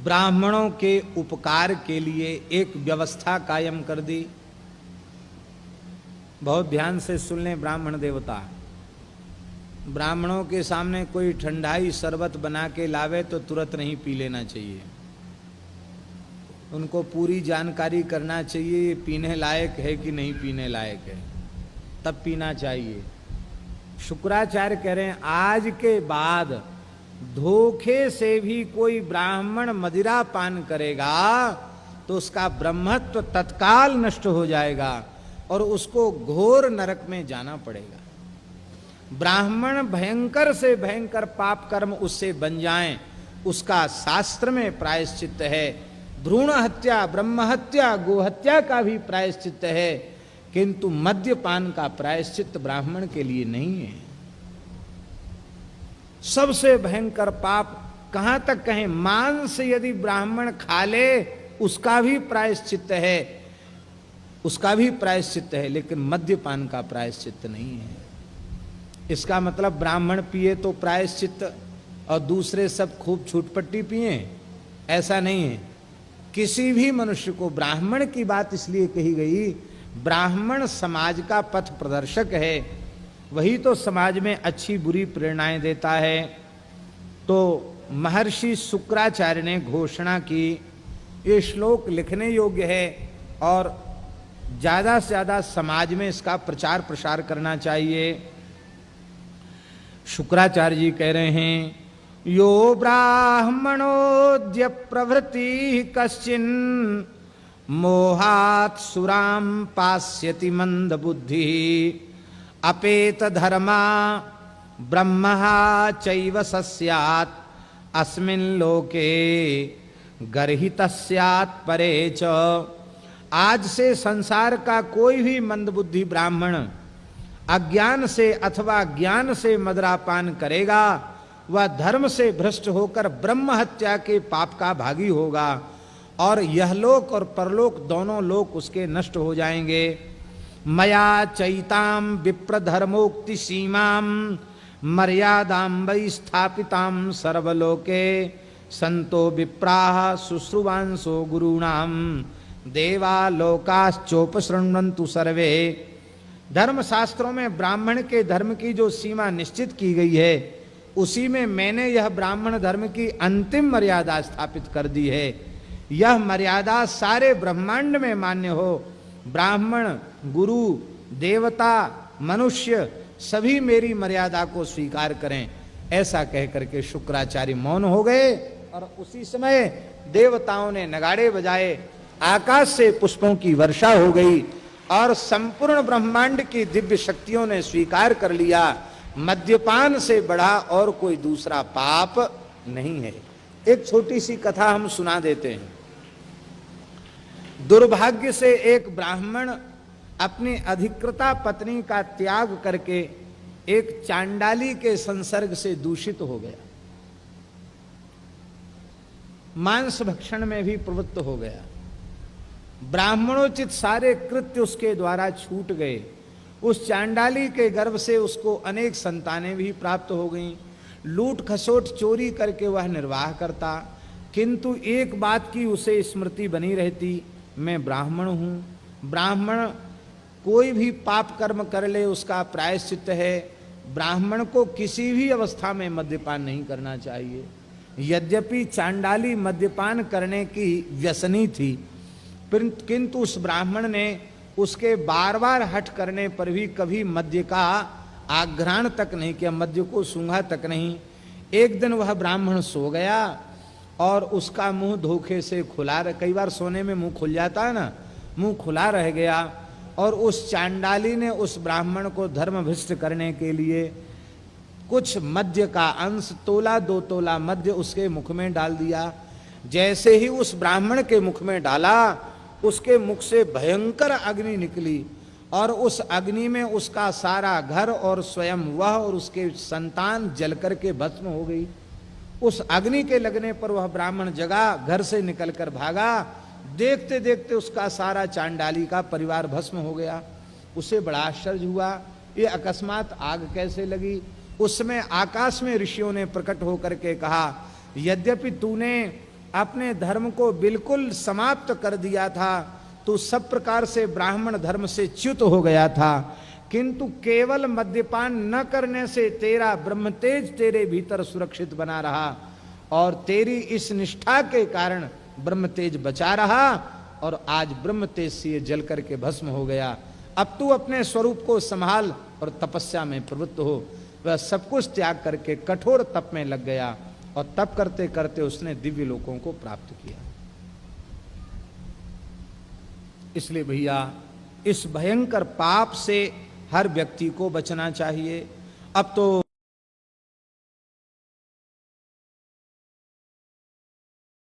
ब्राह्मणों के उपकार के लिए एक व्यवस्था कायम कर दी। बहुत ध्यान से सुन लें ब्राह्मण देवता, ब्राह्मणों के सामने कोई ठंडाई शरबत बना के लावे तो तुरंत नहीं पी लेना चाहिए। उनको पूरी जानकारी करना चाहिए ये पीने लायक है कि नहीं पीने लायक है, तब पीना चाहिए। शुक्राचार्य कह रहे हैं आज के बाद धोखे से भी कोई ब्राह्मण मदिरा पान करेगा तो उसका ब्रह्मत्व तत्काल नष्ट हो जाएगा और उसको घोर नरक में जाना पड़ेगा। ब्राह्मण भयंकर से भयंकर पाप कर्म उससे बन जाएं, उसका शास्त्र में प्रायश्चित है। भ्रूण हत्या, ब्रह्म हत्या, गोहत्या का भी प्रायश्चित है, किंतु मद्यपान का प्रायश्चित ब्राह्मण के लिए नहीं है। सबसे भयंकर पाप कहां तक कहें, मांस यदि ब्राह्मण खा ले उसका भी प्रायश्चित है, उसका भी प्रायश्चित है, लेकिन मद्यपान का प्रायश्चित नहीं है। इसका मतलब ब्राह्मण पिए तो प्रायश्चित और दूसरे सब खूब छूटपट्टी पिए, ऐसा नहीं है। किसी भी मनुष्य को, ब्राह्मण की बात इसलिए कही गई, ब्राह्मण समाज का पथ प्रदर्शक है, वही तो समाज में अच्छी बुरी प्रेरणाएं देता है। तो महर्षि शुक्राचार्य ने घोषणा की, ये श्लोक लिखने योग्य है और ज्यादा से ज्यादा समाज में इसका प्रचार प्रसार करना चाहिए। शुक्राचार्य जी कह रहे हैं, यो ब्राह्मणोद्य प्रवृत्ति कश्चिन मोहात् सुराम पास्यति मंद बुद्धि अपेत धर्मा ब्रह्महा चैव सस्यात् अस्मिन् लोके गर्हितस्यात् परे च। आज से संसार का कोई भी मंदबुद्धि ब्राह्मण अज्ञान से अथवा ज्ञान से मदिरापान करेगा, वह धर्म से भ्रष्ट होकर ब्रह्म हत्या के पाप का भागी होगा और यहलोक और परलोक दोनों लोक उसके नष्ट हो जाएंगे। मया चैताम विप्र धर्मोक्ति सीमाम मर्यादाम वै स्थापिताम सर्वलोके संतो विप्राः शुश्रुवांसो गुरूणाम देवालोकाश्चोपशृण्वन्तु सर्वे। धर्मशास्त्रों में ब्राह्मण के धर्म की जो सीमा निश्चित की गई है, उसी में मैंने यह ब्राह्मण धर्म की अंतिम मर्यादा स्थापित कर दी है। यह मर्यादा सारे ब्रह्मांड में मान्य हो। ब्राह्मण, गुरु, देवता, मनुष्य सभी मेरी मर्यादा को स्वीकार करें, ऐसा कह करके शुक्राचार्य मौन हो गए। और उसी समय देवताओं ने नगाड़े बजाए, आकाश से पुष्पों की वर्षा हो गई और संपूर्ण ब्रह्मांड की दिव्य शक्तियों ने स्वीकार कर लिया, मद्यपान से बढ़ा और कोई दूसरा पाप नहीं है। एक छोटी सी कथा हम सुना देते हैं। दुर्भाग्य से एक ब्राह्मण अपनी अधिकृता पत्नी का त्याग करके एक चांडाली के संसर्ग से दूषित हो गया, मांस भक्षण में भी प्रवृत्त हो गया। ब्राह्मणोचित सारे कृत्य उसके द्वारा छूट गए। उस चांडाली के गर्भ से उसको अनेक संतानें भी प्राप्त हो गईं। लूट खसोट चोरी करके वह निर्वाह करता, किंतु एक बात की उसे स्मृति बनी रहती, मैं ब्राह्मण हूं। ब्राह्मण कोई भी पाप कर्म कर ले उसका प्रायश्चित है। ब्राह्मण को किसी भी अवस्था में मद्यपान नहीं करना चाहिए। यद्यपि चांडाली मद्यपान करने की व्यसनी थी, किंतु उस ब्राह्मण ने उसके बार बार हठ करने पर भी कभी मद्य का आघ्राण तक नहीं किया, मद्य को सूंघा तक नहीं। एक दिन वह ब्राह्मण सो गया और उसका मुंह धोखे से खुला, कई बार सोने में मुंह खुल जाता है ना, मुंह खुला रह गया और उस चांडाली ने उस ब्राह्मण को धर्म भ्रष्ट करने के लिए कुछ मद्य का अंश, तोला 2 तोला मद्य उसके मुख में डाल दिया। जैसे ही उस ब्राह्मण के मुख में डाला, उसके मुख से भयंकर अग्नि निकली और उस अग्नि में उसका सारा घर और स्वयं वह और उसके संतान जल करके भस्म हो गई। उस अग्नि के लगने पर वह ब्राह्मण जगा, घर से निकलकर भागा। देखते देखते उसका सारा चांडाली का परिवार भस्म हो गया। उसे बड़ा आश्चर्य हुआ, ये अकस्मात आग कैसे लगी। उसमें आकाश में ऋषियों ने प्रकट होकर के कहा, यद्यपि तूने अपने धर्म को बिल्कुल समाप्त कर दिया था, तू सब प्रकार से ब्राह्मण धर्म से च्युत हो गया था, किंतु केवल मद्यपान न करने से तेरा ब्रह्म तेज तेरे भीतर सुरक्षित बना रहा और तेरी इस निष्ठा के कारण ब्रह्म तेज बचा रहा और आज ब्रह्म तेज से जल करके भस्म हो गया। अब तू अपने स्वरूप को संभाल और तपस्या में प्रवृत्त हो। वह सब कुछ त्याग करके कठोर तप में लग गया और तप करते करते उसने दिव्य लोकों को प्राप्त किया। इसलिए भैया इस भयंकर पाप से हर व्यक्ति को बचना चाहिए। अब तो